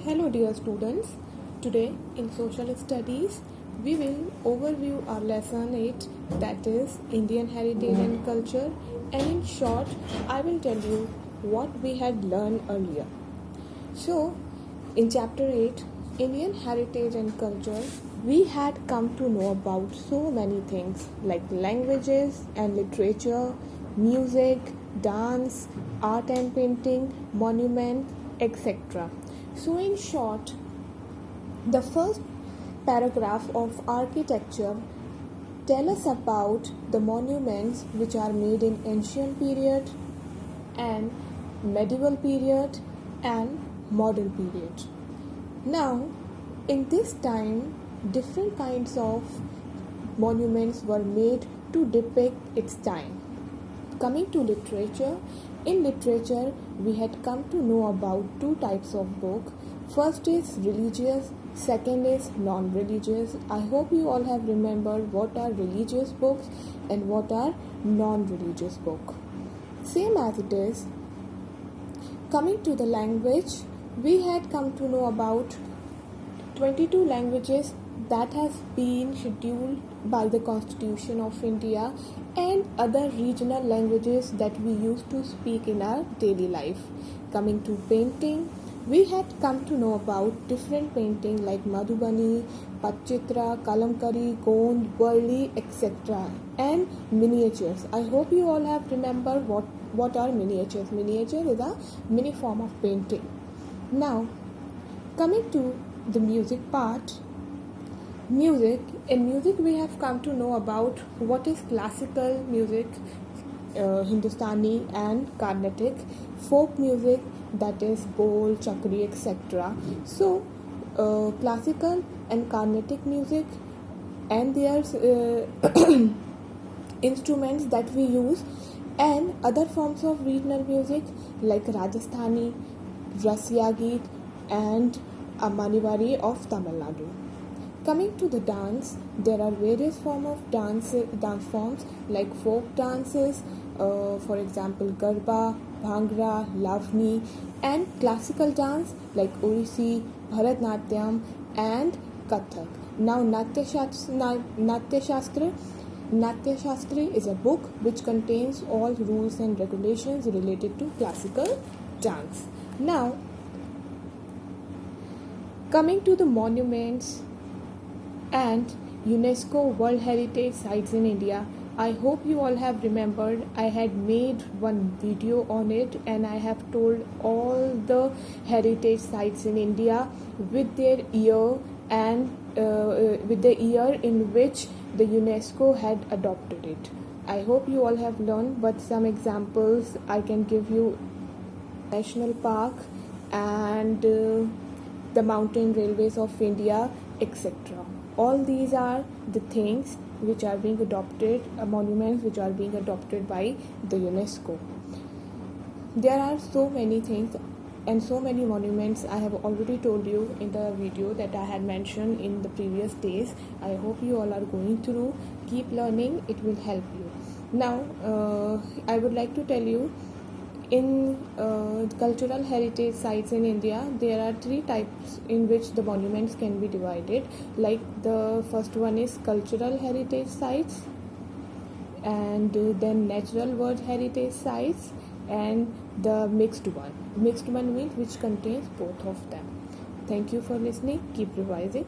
Hello dear students. Today in social studies we will overview our lesson 8, that is Indian heritage and culture, and in short I will tell you what we had learned earlier. So in chapter 8 Indian heritage and culture, we had come to know about so many things like languages and literature, music, dance, art and painting, monument, etc. So, in short, the first paragraph of architecture tell us about the monuments which are made in ancient period and medieval period and modern period. Now, in this time, different kinds of monuments were made to depict its time. Coming to literature, in literature we had come to know about two types of book. First is religious, second is non-religious. I hope you all have remembered what are religious books and what are non-religious book. Same as it is. Coming to the language, we had come to know about 22 languages that has been scheduled by the Constitution of India and other regional languages that we used to speak in our daily life. Coming to painting, we had come to know about different painting like Madhubani, Patchitra, Kalamkari, Gond, Burli, etc. and miniatures. I hope you all have remembered what are miniatures. Miniature is a mini form of painting. Now, coming to the music part, in music we have come to know about what is classical music, Hindustani and Carnatic, folk music, that is Bol, Chakri, etc. So classical and Carnatic music and their instruments that we use, and other forms of regional music like Rajasthani, Rasya and Maniwari of Tamil Nadu. Coming to the dance, there are various forms of dance forms like folk dances, for example Garba, Bhangra, Lavani, and classical dance like Odissi, Bharatnatyam and Kathak. Now Natya Shastri is a book which contains all rules and regulations related to classical dance. Now, coming to the monuments and UNESCO World Heritage Sites in India, I hope you all have remembered I had made one video on it and I have told all the heritage sites in India with their year and with the year in which the UNESCO had adopted it. I hope you all have learned, but some examples I can give you: National Park and the Mountain Railways of India, etc. All these are the things which are being adopted, monuments which are being adopted by the UNESCO. There are so many things and so many monuments I have already told you in the video that I had mentioned in the previous days. I hope you all are going through. Keep learning, it will help you. Now, I would like to tell you, in cultural heritage sites in India, there are three types in which the monuments can be divided. Like the first one is cultural heritage sites, and then natural world heritage sites, and the mixed one. Mixed one means which contains both of them. Thank you for listening. Keep revising.